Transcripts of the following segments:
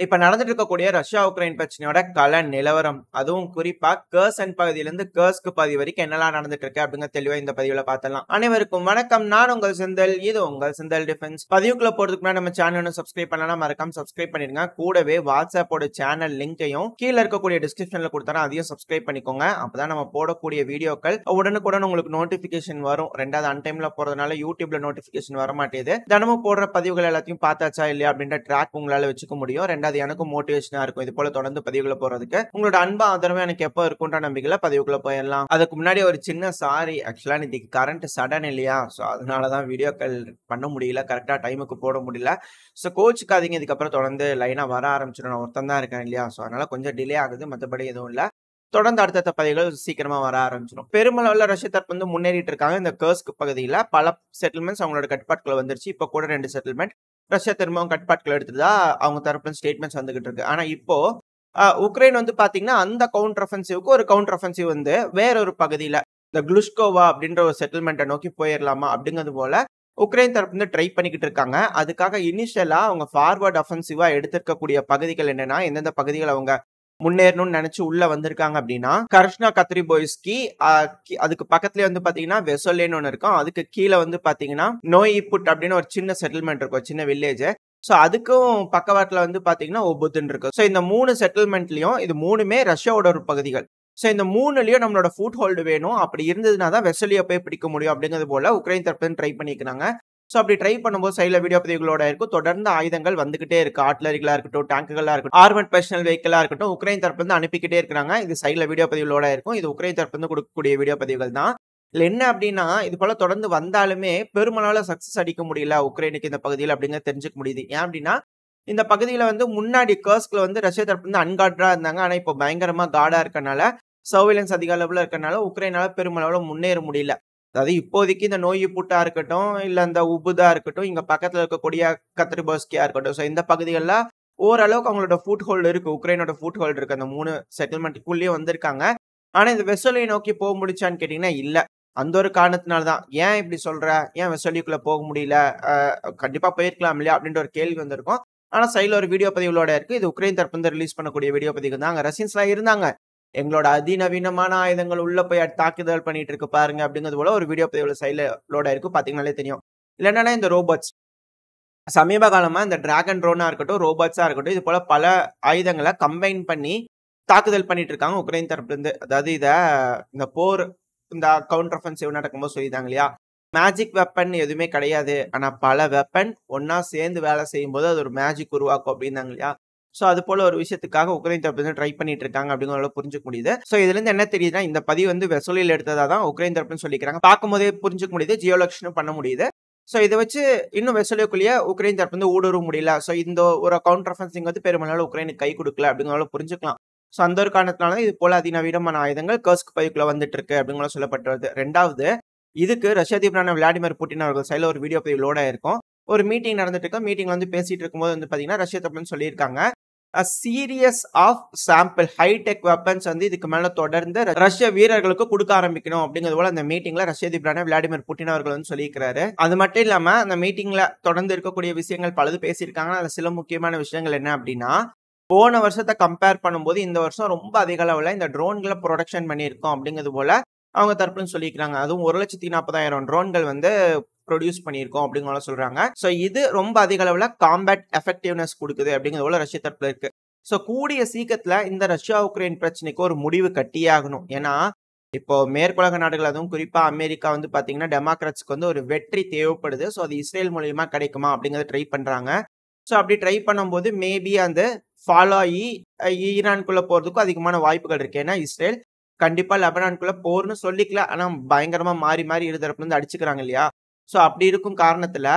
இப்ப நடந்துட்டு இருக்கக்கூடிய ரஷ்யா உக்ரைன் பிரச்சனையோட கள நிலவரம், அதுவும் குறிப்பா கர்சன் பகுதியிலிருந்து கர்ஸ்க் பகுதி வரைக்கும் என்னெல்லாம் நடந்துட்டு இருக்கு அப்படிங்கிற தெளிவா இந்த பதிவுல பார்த்தலாம். அனைவருக்கும் வணக்கம். நான் உங்கள் செந்தில். இது உங்கள் செந்தில் டிஃபென்ஸ். பதிவுக்குள்ள போறதுக்கு முன்னாடி நம்ம சேனல் சப்ஸ்கிரைப் பண்ணலாம், மறக்காம சப்ஸ்கிரைப் பண்ணிருங்க. கூடவே வாட்ஸ்அப்போட சேனல் லிங்கையும் கீழே இருக்கக்கூடிய டிஸ்கிரிப்ஷன்ல கொடுத்தா அதையும் சப்ஸ்கிரைப் பண்ணிக்கோங்க. அப்பதான் நம்ம போடக்கூடிய வீடியோக்கள் உடனுக்குடன் உங்களுக்கு நோட்டிபிகேஷன் வரும். ரெண்டாவது அன்டைம்ல போறதுனால யூடியூப்ல நோட்டிபிகேஷன் வர மாட்டேது. தினமும் போடுற பதிவுகள் எல்லாத்தையும் பார்த்தாச்சா இல்லையா அப்படின்ற ட்ராக் உங்களால வச்சுக்க முடியும். ரெண்டாவது எனக்கும் மோட்டிவேஷனா இருக்கும் இது போல தொடர்ந்து பதிவுகளை போறதுக்கு. உங்களோட அன்பா ஆதரவு எனக்கு எப்போ இருக்குன்ற நம்பிக்கையில பதிவுக்குள்ள போயிடலாம். அதுக்கு முன்னாடி ஒரு சின்ன சாரி, ஆக்சுவலா இன்னைக்கு கரண்ட் சடன் இல்லையா, ஸோ அதனாலதான் வீடியோக்கள் பண்ண முடியல, கரெக்டா டைமுக்கு போட முடியல. ஸோ கோச்சுக்காதீங்க, இதுக்கப்புறம் தொடர்ந்து லைனா வர ஆரம்பிச்சிடும். நான் ஒருத்தன் தான் இருக்கேன் இல்லையா, ஸோ அதனால கொஞ்சம் டிலே ஆகுது, மற்றபடி எதுவும் இல்லை. தொடர்ந்து அடுத்தடுத்த பதிவுகள் சீக்கிரமா வர ஆரம்பிச்சிடும். பெருமளவுல ரஷ்ய தரப்பு வந்து முன்னேறிட்டு இருக்காங்க. இந்த கர்ஸ்க் பகுதியில பல செட்டில்மெண்ட்ஸ் அவங்களோட கட்டுப்பாட்டுக்குள்ள வந்துருச்சு. இப்போ கூட 2 செட்டில்மெண்ட் ரஷ்யா திரும்பவும் கட்டுப்பாட்டுக்குள்ள எடுத்துதான் அவங்க தரப்புல ஸ்டேட்மெண்ட்ஸ் வந்துகிட்டு இருக்கு. ஆனா இப்போ உக்ரைன் வந்து பாத்தீங்கன்னா அந்த கவுண்டர் அஃபென்சிவ்க்கு ஒரு கவுண்டர் அஃபென்சிவ் வந்து வேற ஒரு பகுதியில இந்த குளுஷ்கோவா அப்படின்ற ஒரு செட்டில்மெண்ட்டை நோக்கி போயிடலாமா அப்படிங்கிறது போல உக்ரைன் தரப்பு வந்து ட்ரை பண்ணிக்கிட்டு இருக்காங்க. அதுக்காக இனிஷியலா அவங்க ஃபார்வர்ட் அஃபென்சிவா எடுத்திருக்கக்கூடிய பகுதிகள் என்னன்னா, எந்தெந்த பகுதிகள் அவங்க முன்னேறணும்னு நினைச்சு உள்ள வந்திருக்காங்க அப்படின்னா, கர்ஷ்னா கத்ரிபோய்ஸ்கி, அதுக்கு பக்கத்துலயே வந்து பாத்தீங்கன்னா வெசோலேன்னு ஒன்று இருக்கும். அதுக்கு கீழே வந்து பாத்தீங்கன்னா நோயிபுட் அப்படின்னு ஒரு சின்ன செட்டில்மெண்ட் இருக்கும், சின்ன வில்லேஜ். ஸோ அதுக்கும் பக்கவாட்டில் வந்து பாத்தீங்கன்னா ஒபுத்துன்னு இருக்கு. ஸோ இந்த 3 செட்டில்மெண்ட்லயும் இது 3மே ரஷ்யாவோட ஒரு பகுதிகள். ஸோ இந்த 3லயும் நம்மளோட ஃபுட் ஹோல்டு வேணும். அப்படி இருந்ததுன்னா தான் வெசலியை போய் பிடிக்க முடியும் அப்படிங்கிறது போல உக்ரைன் தரப்பு ட்ரை பண்ணிக்கிறாங்க. ஸோ அப்படி ட்ரை பண்ணும்போது சைடில் வீடியோ பதிவுகளோட இருக்கும். தொடர்ந்து ஆயுதங்கள் வந்துகிட்டே இருக்கு. ஆர்ட்லரிகளா இருக்கட்டும், டேங்குகளா இருக்கட்டும், ஆர்மட் பர்சனல் வெஹிக்கிளா இருக்கட்டும், உக்ரைன் தரப்பு வந்து அனுப்பிக்கிட்டே இருக்காங்க. இது சைடில் வீடியோ பதிவுகளோட இருக்கும். இது உக்ரைன் தரப்பு வந்து கொடுக்கக்கூடிய வீடியோ பதிவுகள் தான். இல்லை என்ன அப்படின்னா, இது போல தொடர்ந்து வந்தாலுமே பெருமளவில் சக்சஸ் அடிக்க முடியல உக்ரைனுக்கு இந்த பகுதியில் அப்படிங்கிறத தெரிஞ்சுக்க முடியுது. ஏன் அப்படின்னா, இந்த பகுதியில் வந்து முன்னாடி கர்ஸ்க்ல வந்து ரஷ்யா தரப்பு வந்து அன்கார்டா இருந்தாங்க. ஆனால் இப்போ பயங்கரமா கார்டா இருக்கனால, சர்வேலன்ஸ் அதிக அளவில் இருக்கனால உக்ரைனால பெருமளவில் முன்னேற முடியல. அதாவது இப்போதைக்கு இந்த நோயிபுட்டா இருக்கட்டும், இல்ல இந்த உபுதா இருக்கட்டும், இங்க பக்கத்துல இருக்கக்கூடிய கத்ரிபோஸ்கியா இருக்கட்டும், ஸோ இந்த பகுதிகள்ல ஓரளவுக்கு அவங்களோட ஃபுட் ஹோல்டு இருக்கு. உக்ரைனோட ஃபுட் ஹோல்டு இருக்கு. அந்த 3 செட்டில்மெண்ட்டுக்குள்ளேயே வந்திருக்காங்க. ஆனா இந்த வெசோலியை நோக்கி போக முடிச்சான்னு கேட்டீங்கன்னா இல்ல. அந்த ஒரு காரணத்தினால தான். ஏன் இப்படி சொல்ற? ஏன் வெசோலிக்குள்ள போக முடியல? கண்டிப்பா போயிருக்கலாம் இல்லையா அப்படின்ற ஒரு கேள்வி வந்திருக்கும். ஆனா சைட்ல ஒரு வீடியோ பதிவுகளோட இருக்கு. இது உக்ரைன் தரப்பு வந்து ரிலீஸ் பண்ணக்கூடிய வீடியோ பதிவு தான். அங்க ரஷ்யன்ஸ்லாம் இருந்தாங்க. எங்களோட அதிநவீனமான ஆயுதங்கள் உள்ள போய் தாக்குதல் பண்ணிட்டு இருக்கு பாருங்க அப்படிங்கிறது போல ஒரு வீடியோ பதிவுல சைட்லோட இருக்கு, பாத்தீங்கன்னாலே தெரியும். இல்லைன்னா இந்த ரோபோட்ஸ் சமீப காலமா இந்த டிராகன் ட்ரோனா இருக்கட்டும், ரோபோட்ஸா இருக்கட்டும், இது போல பல ஆயுதங்களை கம்பைன் பண்ணி தாக்குதல் பண்ணிட்டு இருக்காங்க உக்ரைன் தரப்புல இருந்து. அதாவது இந்த போர், இந்த கவுண்டர் அஃபென்சிவ் நடக்கும்போது சொல்லிட்டாங்க இல்லையா, மேஜிக் வெப்பன் எதுவுமே கிடையாது, ஆனா பல வெப்பன் ஒன்னா சேர்ந்து வேலை செய்யும் போது அது ஒரு மேஜிக் உருவாக்கும் அப்படின்னாங்க இல்லையா. ஸோ அது போல ஒரு விஷயத்துக்காக உக்ரைன் தரப்பு வந்து ட்ரை பண்ணிட்டு இருக்காங்க அப்படிங்கிறத புரிஞ்சுக்க முடியுது. ஸோ இதுல இருந்து என்ன தெரியுதுன்னா, இந்த பதிவு வந்து வெசோலியில் எடுத்ததா தான் உக்ரைன் தரப்புன்னு சொல்லிக்கிறாங்க. பார்க்கும்போதே புரிஞ்சுக்க முடியுது, ஜியோலக்ஷனும் பண்ண முடியுது. ஸோ இதை வச்சு இன்னும் வெசோலியோக்குள்ளேயே உக்ரைன் தரப்பு வந்து ஊடுருவ முடியல. ஸோ இந்த ஒரு கவுண்டர் அஃபென்சிங் வந்து பெருமளவு உக்ரைனுக்கு கை கொடுக்கல அப்படிங்கிறத புரிஞ்சுக்கலாம். ஸோ அந்த ஒரு காரணத்தினால இது போல அதிநவீனமான ஆயுதங்கள் கர்ஸ்க் பகுதிக்குள்ள வந்துட்டு இருக்கு அப்படிங்கிற சொல்லப்பட்டு வருது. ரெண்டாவது, இதுக்கு ரஷ்ய அதிபரான விளாடிமிர் புட்டின் அவர்கள் சைடில் ஒரு வீடியோ பதிவு லோட இருக்கும். ஒரு மீட்டிங் நடந்துட்டு இருக்கு. மீட்டிங்ல வந்து பேசிட்டு இருக்கும்போது வந்து பாத்தீங்கன்னா ரஷ்ய தரப்புன்னு சொல்லியிருக்காங்க, a series of sample high-tech weapons வந்து இதுக்கு மேல தொடர்ந்து ரஷ்ய வீரர்களுக்கு கொடுக்க ஆரம்பிக்கணும் அப்படிங்கிறது போல அந்த மீட்டிங்ல ரஷ்ய அதிபரான விளாடிமிர் புட்டின் அவர்கள் வந்து சொல்லியிருக்கிறாரு. அது மட்டும் இல்லாம அந்த மீட்டிங்ல தொடர்ந்து இருக்கக்கூடிய விஷயங்கள் பலது பேசியிருக்காங்க. அதுல சில முக்கியமான விஷயங்கள் என்ன அப்படின்னா, போன வருஷத்தை கம்பேர் பண்ணும்போது இந்த வருஷம் ரொம்ப அதிக அளவுல இந்த ட்ரோன்களை ப்ரொடக்ஷன் பண்ணியிருக்கோம் அப்படிங்கிறது போல அவங்க தரப்புன்னு சொல்லிக்கிறாங்க. அதுவும் 1,40,000 ட்ரோன்கள் வந்து ப்ரொடியூஸ் பண்ணியிருக்கோம் அப்படிங்கிற சொல்றாங்க. ஸோ இது ரொம்ப அதிக அளவுல காம்பேட் எஃபெக்டிவ்னஸ் கொடுக்குது அப்படிங்கிறது போல ரஷ்ய தரப்புல இருக்கு. ஸோ கூடிய சீக்கிரத்துல இந்த ரஷ்யா உக்ரைன் பிரச்சனைக்கு ஒரு முடிவு கட்டியே ஆகணும். ஏன்னா இப்போ மேற்குலக நாடுகள், அதுவும் குறிப்பா அமெரிக்கா வந்து பாத்தீங்கன்னா டெமோக்ராட்ஸ்க்கு வந்து ஒரு வெற்றி தேவைப்படுது. ஸோ அது இஸ்ரேல் மூலியமா கிடைக்குமா அப்படிங்கறத ட்ரை பண்றாங்க. ஸோ அப்படி ட்ரை பண்ணும்போது மேபி அந்த ஃபாலோ ஆகி ஈரானுக்குள்ள போறதுக்கும் அதிகமான வாய்ப்புகள் இருக்கு. ஏன்னா இஸ்ரேல் கண்டிப்பா லெபனானுக்குள்ள போர்னு சொல்லிக்கல, ஆனா பயங்கரமா மாறி மாறி இருதரப்புல இருந்து அடிச்சுக்கிறாங்க இல்லையா. ஸோ அப்படி இருக்கும் காரணத்துல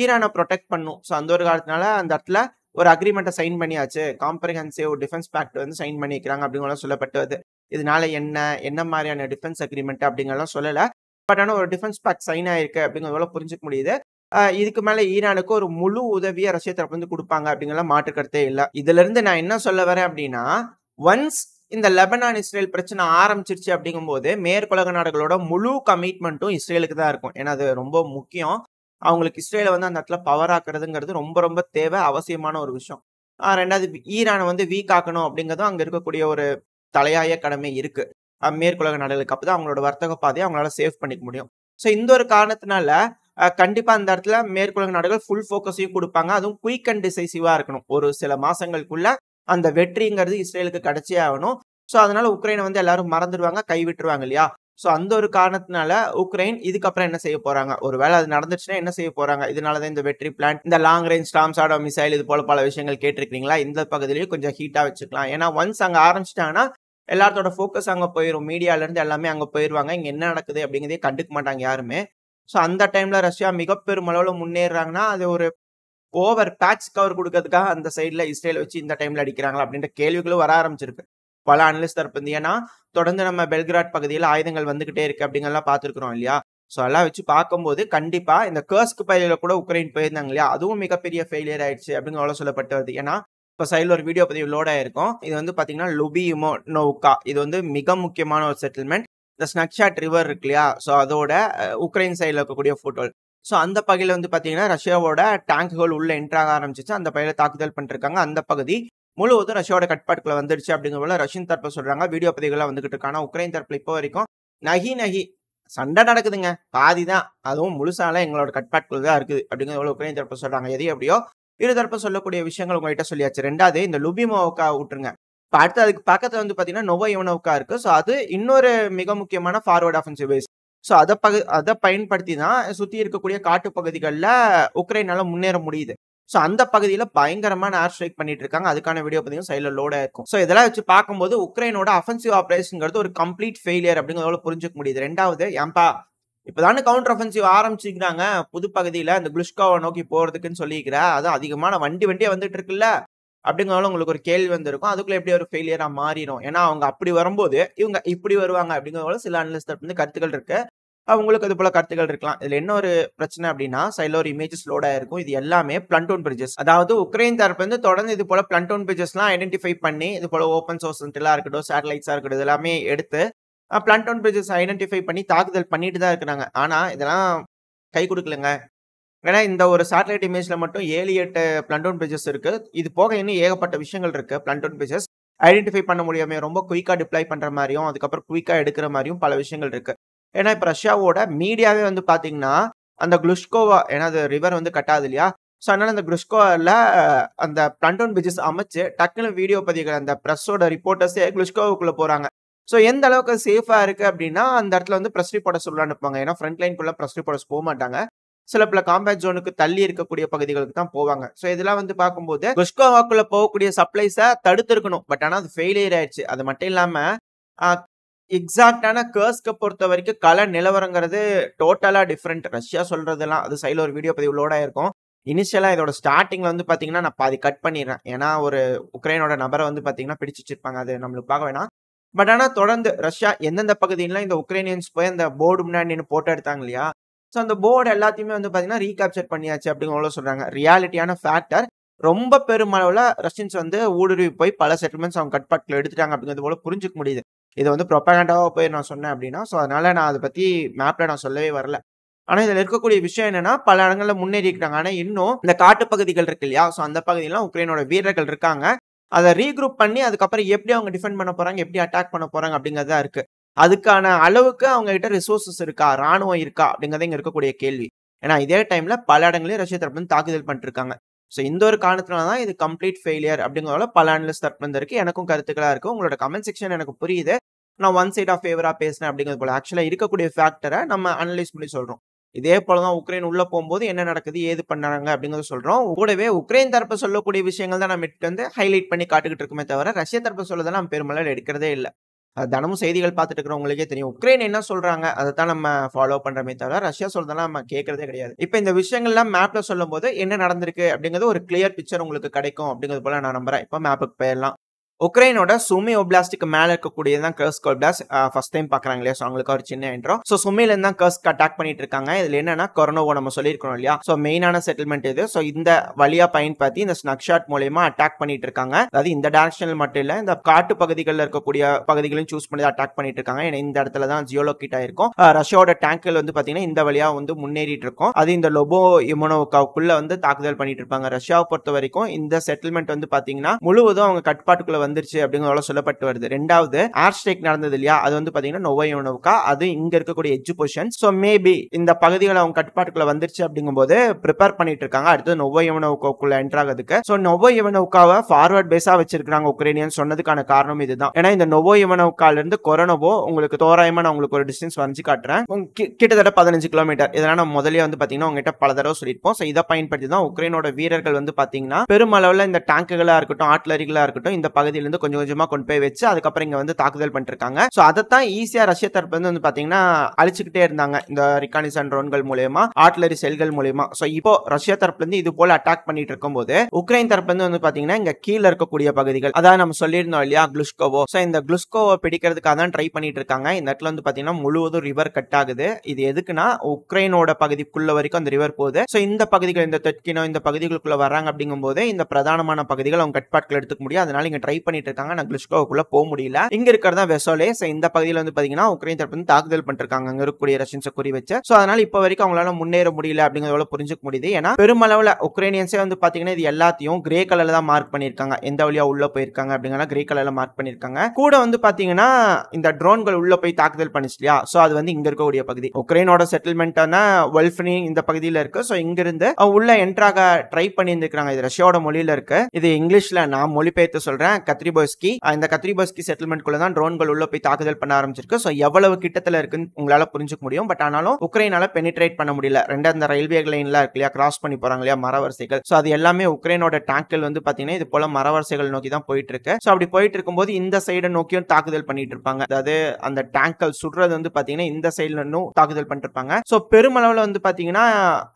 ஈரானை ப்ரொடெக்ட் பண்ணும். ஸோ அந்த ஒரு காரணத்தினால அந்த இடத்துல ஒரு அக்ரிமெண்ட்டை சைன் பண்ணியாச்சு, காம்ப்ரிஹென்சிவ் டிஃபென்ஸ் பேக்ட் வந்து சைன் பண்ணிக்கிறாங்க அப்படிங்கிற சொல்லப்பட்டது. இதனால என்ன மாதிரியான டிஃபென்ஸ் அக்ரிமெண்ட் அப்படிங்கறதெல்லாம் சொல்லல. பட் ஆனா ஒரு டிஃபென்ஸ் பேக்ட் சைன் ஆயிருக்கு அப்படிங்கிறத புரிஞ்சுக்க முடியுது. இதுக்கு மேல ஈரானுக்கு ஒரு முழு உதவியை ரஷ்ய தரப்பு வந்து கொடுப்பாங்க அப்படிங்கிற மாற்று கருத்தே இல்லை. இதுல இருந்து நான் என்ன சொல்ல வரேன் அப்படின்னா, ஒன்ஸ் இந்த லெபனான் இஸ்ரேல் பிரச்சனை ஆரம்பிச்சிருச்சு அப்படிங்கும்போது மேற்குலக நாடுகளோட முழு கமிட்மெண்ட்டும் இஸ்ரேலுக்கு தான் இருக்கும். ஏன்னா அது ரொம்ப முக்கியம். அவங்களுக்கு இஸ்ரேலை வந்து அந்த இடத்துல பவர் ஆக்குறதுங்கிறது ரொம்ப ரொம்ப தேவை, அவசியமான ஒரு விஷயம். ரெண்டாவது ஈரானை வந்து வீக் ஆக்கணும் அப்படிங்கிறதும் அங்க இருக்கக்கூடிய ஒரு தலையாய கடமை இருக்கு. மேற்குலக நாடுகளுக்கு. அப்பதான் அவங்களோட வர்த்தக பாதைய அவங்களால சேவ் பண்ணிக்க முடியும். ஸோ இந்த ஒரு காரணத்தினால கண்டிப்பா அந்த இடத்துல மேற்குலக நாடுகள் ஃபுல் ஃபோக்கஸையும் குடுப்பாங்க. அதுவும் குயிக் அண்ட் டிசைசிவா இருக்கணும். ஒரு சில மாசங்களுக்குள்ள அந்த வெற்றிங்கிறது இஸ்ரேலுக்கு கிடைச்சே ஆகணும். ஸோ அதனால உக்ரைனை வந்து எல்லாரும் மறந்துடுவாங்க, கைவிட்டுருவாங்க இல்லையா? ஸோ அந்த ஒரு காரணத்தினால உக்ரைன் இதுக்கப்புறம் என்ன செய்ய போறாங்க? ஒருவேளை அது நடந்துச்சுன்னா என்ன செய்ய போறாங்க? இதனால தான் இந்த வெற்றி பிளான், இந்த long range storm shadow missile இது போல பல விஷயங்கள் கேட்டிருக்கீங்களா? இந்த பகுதியிலயும் கொஞ்சம் ஹீட்டா வச்சுக்கலாம். ஏன்னா ஒன்ஸ் அங்க ஆரம்பிச்சுட்டாங்கன்னா எல்லாத்தோட ஃபோக்கஸ் அங்க போயிரும். மீடியால இருந்து எல்லாமே அங்க போயிருவாங்க. இங்க என்ன நடக்குது அப்படிங்கிறதே கண்டுக்க மாட்டாங்க யாருமே. ஸோ அந்த டைம்ல ரஷ்யா மிக பெருமளவுல முன்னேறுறாங்கன்னா, அது ஒரு ஓவர் பேட்ச் கவர் குடுக்கறதுக்காக அந்த சைடுல இஸ்ரேல் வச்சு இந்த டைம்ல அடிக்கிறாங்களா? அப்படின்ற கேள்விகளும் வர ஆரம்பிச்சிருக்கு. பல அனலிஸ்ட் தரப்பு இருந்து. ஏன்னா, தொடர்ந்து நம்ம பெல்கிராட் பகுதியில ஆயுதங்கள் வந்துகிட்டே இருக்கு அப்படிங்கறதெல்லாம் பார்த்திருக்கிறோம் இல்லையா? ஸோ அதெல்லாம் வச்சு பார்க்கும்போது கண்டிப்பா இந்த கர்ஸ்க் பகுதியில கூட உக்ரைன் போயிருந்தாங்க இல்லையா? அதுவும் மிகப்பெரிய ஃபெயிலியர் ஆயிடுச்சு அப்படின்னு சொல்லப்பட்டு வருது. ஏன்னா, இப்ப சைடுல ஒரு வீடியோ பதிவு லோட் ஆயிருக்கும். இது வந்து பாத்தீங்கன்னா லுபியுமோனோவ்கா. இது வந்து மிக முக்கியமான ஒரு செட்டில்மெண்ட். இந்த ஸ்னக்ஷாட் ரிவர் இருக்கு இல்லையா? ஸோ அதோட உக்ரைன் சைடுல இருக்கக்கூடிய ஃபோட்டோ. ஸோ அந்த பகுதியில வந்து பாத்தீங்கன்னா ரஷ்யாவோட டேங்குகள் உள்ள என்டர் ஆக ஆரம்பிச்சிச்சு. அந்த பகுதியில தாக்குதல் பண்ணிருக்காங்க. அந்த பகுதி முழுவதும் ரஷ்யாவோட கட்டுப்பாட்டுக்குள்ள வந்துருச்சு அப்படிங்கிற போல ரஷ்யன் தரப்பு சொல்றாங்க. வீடியோ பதிவுகள்லாம் வந்துகிட்டு இருக்கு. ஆனா உக்ரைன் தரப்புல இப்போ வரைக்கும் நகி சண்டை நடக்குதுங்க. பாதி தான். அதுவும் முழுசாலாம் எங்களோட கட்டுப்பாட்டுக்குள்ள தான் இருக்குது அப்படிங்கிற போல உக்ரைன் தரப்பு சொல்றாங்க. எது எப்படியோ இரு தரப்பு சொல்லக்கூடிய விஷயங்கள் உங்ககிட்ட சொல்லியாச்சு. 2வது இந்த லுபிமோவ்கா விட்டுருங்க. இப்ப அடுத்து அதுக்கு பக்கத்துல வந்து பாத்தீங்கன்னா நோவோயிவனோவ்கா இருக்கு. ஸோ அது இன்னொரு மிக முக்கியமான ஃபார்வர்ட் ஆஃபென்சிவ் பேஸ். ஸோ அத பயன்படுத்தி தான் சுத்தி இருக்கக்கூடிய காட்டுப் பகுதிகள்ல உக்ரைனால முன்னேற முடியுது. ஸோ அந்த பகுதியில பயங்கரமான ஏர் ஸ்ட்ரைக் பண்ணிட்டு இருக்காங்க. அதுக்கான வீடியோ பதிவும் சைடுல லோட் ஆயிருக்கும். ஸோ இதெல்லாம் வச்சு பார்க்கும்போது உக்ரைனோட அஃபென்சிவ் ஆபரேஷன்ங்கிறது ஒரு கம்ப்ளீட் ஃபெயிலியர் அப்படிங்கிறத புரிஞ்சுக்க முடியுது. 2வது ஏன்பா இப்பதானே கவுண்டர் அஃபென்சிவ் ஆரம்பிச்சிருக்காங்க புது பகுதியில இந்த குளுஷ்காவை நோக்கி போறதுக்குன்னு சொல்லிக்கிற. அதுவும் அதிகமான வண்டியா வந்துட்டு இருக்குல்ல அப்படிங்கிறதால உங்களுக்கு ஒரு கேள்வி வந்திருக்கும். அதுக்குள்ள எப்படி ஒரு ஃபெயிலியரா மாறிடும். ஏன்னா அவங்க அப்படி வரும்போது இவங்க இப்படி வருவாங்க அப்படிங்கிறதால சில அனலிஸ்ட் வந்து கருத்துக்கள் இருக்கு. அவங்களுக்கு அது போல கருத்துக்கள் இருக்கலாம். இதுல என்ன ஒரு பிரச்சனை அப்படின்னா சைடுல ஒரு இமேஜஸ் லோட் ஆயிருக்கும். இது எல்லாமே பிளண்டூன் பிரிட்ஜஸ். அதாவது உக்ரைன் தரப்பு வந்து தொடர்ந்து இது போல பிளண்டூன் பிரிட்ஜஸ்லாம் ஐடென்டிஃபை பண்ணி இது போல ஓப்பன் சோர்ஸ் எல்லாம் இருக்கட்டும், சேட்டலைட்ஸா இருக்கட்டும், இது எல்லாமே எடுத்து பிளண்டூன் பிரிட்ஜஸ் ஐடென்டிஃபை பண்ணி தாக்குதல் பண்ணிட்டு தான் இருக்கிறாங்க. ஆனா இதெல்லாம் கை கொடுக்கலங்க. ஏன்னா இந்த ஒரு சேட்டலைட் இமேஜ்ல மட்டும் 7, 8 பிளண்டூன் பிரிட்ஜஸ் இருக்கு. இது போக இன்னும் ஏகப்பட்ட விஷயங்கள் இருக்கு. பிளண்டூன் பிரிட்ஜஸ் ஐடென்டிஃபை பண்ண முடியாம ரொம்ப குயிக்கா டிப்ளாய் பண்ற மாதிரியும், அதுக்கப்புறம் குயிக்கா எடுக்கிற மாதிரியும் பல விஷயங்கள் இருக்கு. ஏன்னா இப்ப ரஷ்யாவோட மீடியாவே வந்து பாத்தீங்கன்னா அந்த குளுஷ்கோவா, ஏன்னா அது ரிவர் வந்து கட்டாது இல்லையா? ஸோ அதனால அந்த குளுஷ்கோவால அந்த பிளண்டூன் பிரிட்ஜஸ் அமைச்சு டக்குனு வீடியோ பதிவுகள் அந்த பிரஸோட ரிப்போர்ட்டர்ஸே குளுஷ்கோவுக்குள்ள போறாங்க. ஸோ எந்த அளவுக்கு சேஃபா இருக்கு அப்படின்னா அந்த இடத்துல வந்து பிரஸ் ரிப்போர்ட்டர்ஸ் உள்ள அனுப்புவாங்க. ஏன்னா ஃப்ரண்ட் லைனுக்குள்ள பிரஸ் ரிப்போர்ட்டர்ஸ் போக மாட்டாங்க. சில பல காம்பேக்ட் ஜோனுக்கு தள்ளி இருக்கக்கூடிய பகுதிகளுக்கு தான் போவாங்க. ஸோ இதெல்லாம் வந்து பார்க்கும்போது குஷ்கோவாக்குள்ள போகக்கூடிய சப்ளைஸ தடுத்திருக்கணும். பட் ஆனா அது ஃபெயிலியர் ஆயிடுச்சு. அது மட்டும் இல்லாம எக்ஸாக்டான கர்ஸ்க பொறுத்த வரைக்கும் கள நிலவரங்கிறது டோட்டலா டிஃபரெண்ட். ரஷ்யா சொல்றதெல்லாம் அது சைடுல ஒரு வீடியோ பதிவு லோட் ஆயிருக்கும். இனிஷியலா இதோட ஸ்டார்டிங்ல வந்து பாத்தீங்கன்னா நான் பாதி கட் பண்ணிடுறேன். ஏன்னா ஒரு உக்ரைனோட நபரை வந்து பாத்தீங்கன்னா பிடிச்சு வச்சிருப்பாங்க. அது நம்மளுக்கு பார்க்க வேணாம். பட் ஆனா தொடர்ந்து ரஷ்யா எந்தெந்த பகுதியில இந்த உக்ரைனியன்ஸ் போய் அந்த போர்டு முன்னாடி நின்னு போட்டோ எடுத்தாங்க இல்லையா? ஸோ அந்த போர்டு எல்லாத்தையுமே வந்து பாத்தீங்கன்னா ரீகேப்சர் பண்ணியாச்சு அப்படிங்கிற சொல்றாங்க. ரியாலிட்டியான ஃபேக்டர் ரொம்ப பெருமளவுல ரஷ்யன்ஸ் வந்து ஊடுருவி போய் பல செட்டில்மெண்ட்ஸ் அவங்க கட்பாட்டுல எடுத்துட்டாங்க அப்படிங்கிறது போல புரிஞ்சுக்க முடியுது. இது வந்து ப்ரொபகண்டாவா போய் நான் சொன்னேன் அப்படின்னா, ஸோ அதனால நான் அதை பத்தி மேப்ல நான் சொல்லவே வரல. ஆனா இதுல இருக்கக்கூடிய விஷயம் என்னன்னா பல இடங்கள்ல முன்னேறி இருக்காங்க. ஆனா இன்னும் இந்த காட்டு பகுதிகள் இருக்கு இல்லையா? ஸோ அந்த பகுதியெல்லாம் உக்ரைனோட வீரர்கள் இருக்காங்க. அதை ரீக்ரூப் பண்ணி அதுக்கப்புறம் எப்படி அவங்க டிஃபெண்ட் பண்ண போறாங்க, எப்படி அட்டாக் பண்ண போறாங்க அப்படிங்கிறதா இருக்கு. அதுக்கான அளவுக்கு அவங்க கிட்ட ரிசோர்சஸ் இருக்கா, ராணுவம் இருக்கா அப்படிங்கறது இங்க இருக்கக்கூடிய கேள்வி. ஏன்னா இதே டைம்ல பல இடங்களையும் ரஷ்யா தரப்பு வந்து தாக்குதல் பண்ணிட்டு இருக்காங்க. ஸோ இந்த ஒரு காரணத்தினால தான் இது கம்ப்ளீட் ஃபெயிலியர் அப்படிங்கிறதால பல அனலிஸ்ட் தரப்பு வந்து இருக்கு. எனக்கும் கருத்துக்களா இருக்கு. உங்களோட கமெண்ட் செக்ஷன் எனக்கு புரியுது. நான் ஒன் சைட் ஆஃப் ஃபேவரா பேசுறேன் அப்படிங்கிறது போல. ஆக்சுவலா இருக்கக்கூடிய ஃபேக்டரை நம்ம அனலைஸ் பண்ணி சொல்றோம். இதே போலதான் உக்ரைன் உள்ள போகும்போது என்ன நடக்குது, ஏது பண்ணாங்க அப்படிங்கறத சொல்றோம். கூடவே உக்ரைன் தரப்பு சொல்லக்கூடிய விஷயங்கள் தான் நம்ம வந்து ஹைலைட் பண்ணி காட்டுக்கிட்டு இருக்குமே தவிர ரஷ்யா தரப்பு சொல்லதான் நம்ம பெருமளவு எடுக்கிறதே இல்லை. தினமும் செய்திகள் பார்த்துட்டு இருக்கிறவங்களுக்கே தெரியும். உக்ரைன் என்ன சொல்றாங்க அதைத்தான் நம்ம ஃபாலோ பண்றோமே தவிர ரஷ்யா சொல்றதெல்லாம் நம்ம கேட்கறதே கிடையாது. இப்ப இந்த விஷயங்கள்லாம் மேப்ல சொல்லும் போது என்ன நடந்திருக்கு அப்படிங்கிறது ஒரு கிளியர் பிக்சர் உங்களுக்கு கிடைக்கும் அப்படிங்கிறது போல நான் நம்புறேன். இப்ப மேப்புக்கு போயிடலாம். உக்ரைனோட சுமி ஒப்லாஸ்டுக்கு மேல இருக்கக்கூடியதான் கர்ஸ்க் ஒப்லாஸ்ட். ஃபர்ஸ்ட் டைம் பாக்குறாங்க இல்லையா, சோ அவங்களுக்கு ஒரு சின்ன இன்ட்ரோ. சோ சுமில இருந்து தான் கர்ஸ்க் அட்டாக் பண்ணிட்டு இருக்காங்க. இதுல என்னன்னா கொரோனோவோ நம்ம சொல்லியிருக்கோம் இல்லையா, சோ மெயினான செட்டில்மெண்ட் இது. சோ இந்த வழியா பயன்படுத்தி இந்த ஸ்னக் ஷாட் மூலமா அட்டாக் பண்ணிட்டு இருக்காங்க. அதாவது இந்த டைரக்ஷனில் மட்டும் இல்ல, இந்த காட்டு பகுதிகளில் இருக்கக்கூடிய பகுதிகளையும் சூஸ் பண்ணி அட்டாக் பண்ணிட்டு இருக்காங்க. ஏன்னா இந்த இடத்துல தான் ஜியோலோகிட் ஆயிருக்கும். ரஷ்யாவோட டேங்கல் வந்து பாத்தீங்கன்னா இந்த வழியா வந்து முன்னேறிட்டு இருக்கும். அது இந்த லொபோ இமோனோவுக்குள்ள வந்து தாக்குதல் பண்ணிட்டு இருப்பாங்க. ரஷ்யாவை பொறுத்த வரைக்கும் இந்த செட்டில்மெண்ட் வந்து பாத்தீங்கன்னா முழுவதும் அவங்க கட்டுப்பாட்டுக்குள்ள வந்துருச்சு அப்படிங்கறத சொல்லப்பட்டு வருது. ரெண்டாவது ஏர் ஸ்ட்ரைக் நடந்தது இல்லையா, அது வந்து பாத்தீங்கன்னா நோவோயோனோவுக்கா, அது இங்க இருக்கக்கூடிய எட்ஜ் பொசிஷன். சோ மேபி இந்த பகுதிகளை அவங்க கட்டுப்பாட்டுக்குள்ள வந்துருச்சு அப்படிங்கும்போது ப்ரிப்பேர் பண்ணிட்டு இருக்காங்க அடுத்து நோவோயோனோவுக்குள்ள என்டர் ஆகிறதுக்கு. சோ நோவோயோனோவுக்காவை ஃபார்வர்ட் பேஸா வச்சிருக்காங்க உக்ரைனியன். சொன்னதுக்கான காரணம் இதுதான். ஏன்னா இந்த நோவோயோனோவுக்கால இருந்து கொரோனோவோ உங்களுக்கு தோராயமா நான் உங்களுக்கு ஒரு டிஸ்டன்ஸ் வரைஞ்சு காட்டுறேன். கிட்டத்தட்ட 15 கிலோமீட்டர். இதெல்லாம் நம்ம முதலே வந்து பாத்தீங்கன்னா உங்ககிட்ட பல தடவை சொல்லியிருப்போம். சோ இதை பயன்படுத்தி தான் உக்ரைனோட வீரர்கள் வந்து பாத்தீங்கன்னா பெருமளவுல இந்த டேங்குகளா இருக்கட்டும், ஆர்ட்லரிகளா இருக்கட்டும், இந்த பகுதியில இருந்து கொஞ்சம் கொஞ்சமா கொண்டு போய் வச்சு அதுக்கப்புறம் இங்க வந்து தாக்குதல் பண்ணிட்டு இருக்காங்க. சோ அதைத்தான் ஈஸியா ரஷ்ய தரப்பு வந்து பாத்தீங்கன்னா அழிச்சுக்கிட்டே இருந்தாங்க இந்த ரிகானிசன் ட்ரோன்கள் மூலமா, ஆர்ட்லரி செல்கள் மூலமா. சோ இப்போ ரஷ்ய தரப்புல இருந்து இது போல அட்டாக் பண்ணிட்டு இருக்கும்போது உக்ரைன் தரப்புல இருந்து பாத்தீங்கன்னா இங்க கீழ இருக்கக்கூடிய பகுதிகள், அதாவது நம்ம சொல்லியிருந்தோம் இல்லையா குளுஷ்கோவோ, சோ இந்த குளுஷ்கோவை பிடிக்கிறதுக்காக தான் ட்ரை பண்ணிட்டு இருக்காங்க. இந்த இடத்துல வந்து பாத்தீங்கன்னா முழுவதும் ரிவர் கட் ஆகுது. இது எதுக்குன்னா உக்ரைனோட பகுதிக்குள்ள வரைக்கும் அந்த ரிவர் போகுது. சோ இந்த பகுதிகள், இந்த தெற்கினோ இந்த பகுதிகளுக்குள்ள வராங்க அப்படிங்கும் போது இந்த பிரதானமான பகுதிகள் அவங்க கட்பாட்கள் எடுத்துக்க முடியும். அதனால இங்க ட்ரை பண்ணிட்டு இருக்காங்க. நான் குளுஷ்கோவுக்குள்ள போக முடியல. இங்க இருக்கிறதா வெசோலே. சோ இந்த பகுதியில வந்து பாத்தீங்கன்னா உக்ரைன் தரப்பு வந்து தாக்குதல் பண்ணிருக்காங்க அங்க இருக்கக்கூடிய ரஷ்யன்ஸை குறி வச்சு. சோ அதனால இப்ப வரைக்கும் அவங்களால முன்னேற முடியல அப்படிங்கறத புரிஞ்சுக்க முடியுது. ஏன்னா பெருமளவுல உக்ரைனியன்ஸே வந்து பாத்தீங்கன்னா இது எல்லாத்தையும் கிரே கலர்ல தான் மார்க் பண்ணிருக்காங்க. எந்த வழியா உள்ள போயிருக்காங்க அப்படிங்கறத கிரே கலர்ல மார்க் பண்ணிருக்காங்க. கூட வந்து பாத்தீங்கன்னா இந்த ட்ரோன்கள் உள்ள போய் தாக்குதல் பண்ணிச்சு இல்லையா, சோ அது வந்து இங்க இருக்கக்கூடிய பகுதி உக்ரைனோட செட்டில்மெண்டான வல்ஃபனி இந்த பகுதியில இருக்கு. சோ இங்க இருந்து உள்ள என்ட்ராக ட்ரை பண்ணி இருக்காங்க. இது ரஷ்யாவோட மொழியில இருக்கு. இது இங்கிலீஷ்ல நான் மொழிபெயர்த்து சொல்றேன். கத்ரிபோஸ்கி. இந்த கத்ரிபோஸ்கி செட்டில்மெண்ட் குள்ள தான் ட்ரோன்கள் உள்ள போய் தாக்குதல் பண்ண ஆரம்பிச்சிருக்கு. சோ எவ்வளவு கிட்டத்துல இருக்குன்னு உங்களால புரிஞ்சுக்க முடியும். பட் ஆனாலும் உக்ரைனால பெனிட்ரேட் பண்ண முடியல. ரெண்டு அந்த ரயில்வே லைன்ல இருக்கு இல்லையா, கிராஸ் பண்ணி போறாங்க இல்லையா மரவரிசைகள். சோ அது எல்லாமே உக்ரைனோட டேங்கல் வந்து பாத்தீங்கன்னா இது போல மரவரிசைகள் நோக்கி தான் போயிட்டு இருக்கு. சோ அப்படி போயிட்டு இருக்கும்போது இந்த சைடு நோக்கியும் தாக்குதல் பண்ணிட்டு இருப்பாங்க. அதாவது அந்த டேங்கல் சுடுறது வந்து பாத்தீங்கன்னா இந்த சைடுல இருந்தும் தாக்குதல் பண்ணிட்டு இருப்பாங்க. சோ பெருமளவுல வந்து பாத்தீங்கன்னா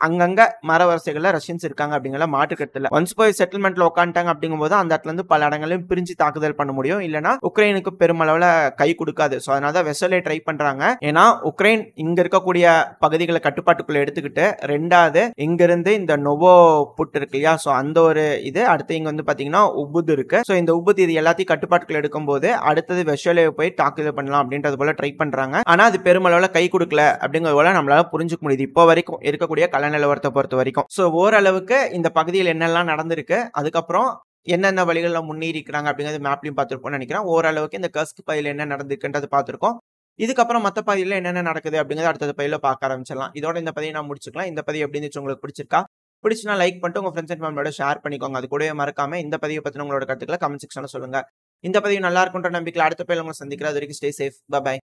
அங்கங்க மரவரிசைகள்ல ரஷ்யன்ஸ் இருக்காங்க அப்படிங்கிற மாட்டுக்கத்துல ஒன்ஸ் போய் செட்டில்மெண்ட்ல உட்காந்துட்டாங்க அப்படிங்கும்போது அந்த இடத்துல இருந்து பல இடங்களையும் பிரிஞ்சு தாக்குதல் பண்ண முடியும். இல்லனா உக்ரைனுக்கு பெருமளவுல கை கொடுக்காது. சோ அதனால தான் வெசலே ட்ரை பண்றாங்க. ஏன்னா உக்ரைன் இங்க இருக்கக்கூடிய பகுதிகளை கட்டுப்பாட்டுக்குள்ள எடுத்துக்கிட்டு ரெண்டாவது இங்க இருந்து இந்த நோவோ புட் இருக்கு இல்லையா, சோ அந்த ஒரு இது அடுத்து இங்க வந்து பாத்தீங்கன்னா உபுத் இருக்கு. சோ இந்த உபுத் இது எல்லாத்தையும் கட்டுப்பாட்டுக்குள்ள எடுக்கும் போது அடுத்தது வெசலே போய் தாக்குதல் பண்ணலாம் அப்படின்றது போல ட்ரை பண்றாங்க. ஆனா அது பெருமளவுல கை கொடுக்கல அப்படிங்கிறது போல நம்மளால புரிஞ்சுக்க முடியுது இப்போ வரைக்கும் இருக்கக்கூடிய கள நிலவரத்தை பொறுத்த வரைக்கும். சோ ஓரளவுக்கு இந்த பகுதியில் என்னெல்லாம் நடந்திருக்கு, அதுக்கப்புறம் என்னென்ன வழிகளில் முன்னேறி இருக்கிறாங்க அப்படிங்கிறது மேப்லையும் பார்த்துருப்போம்னு நினைக்கிறேன். ஓரளவுக்கு இந்த கர்ஸ்க் பகுதியில் என்ன நடந்திருக்குன்றது பார்த்துருக்கோம். இதுக்கப்புறம் மற்ற பகுதியில் என்னென்ன நடக்குது அப்படிங்கிறது அடுத்த பதிவில் பார்க்க ஆரம்பிச்சிடலாம். இதோட இந்த பதிவை நான் முடிச்சுக்கலாம். இந்த பதிவு எப்படி இருந்துச்சு, உங்களுக்கு பிடிச்சிருக்கா? பிடிச்சுனா லைக் பண்ணிட்டு உங்க ஃப்ரெண்ட்ஸ் அண்ட் ஃபேமிலியோட ஷேர் பண்ணிக்கோங்க. அது கூடவே மறக்காம இந்த பதிவை பத்தின உங்களோட கருத்துக்களை கமெண்ட் செக்ஷன்ல சொல்லுங்க. இந்த பதிவு நல்லா இருக்குன்ற நம்பிக்கையில் அடுத்த பதிவில் உங்களை சந்திக்கிறேன். அது வரைக்கும் ஸ்டே சேஃப். பை.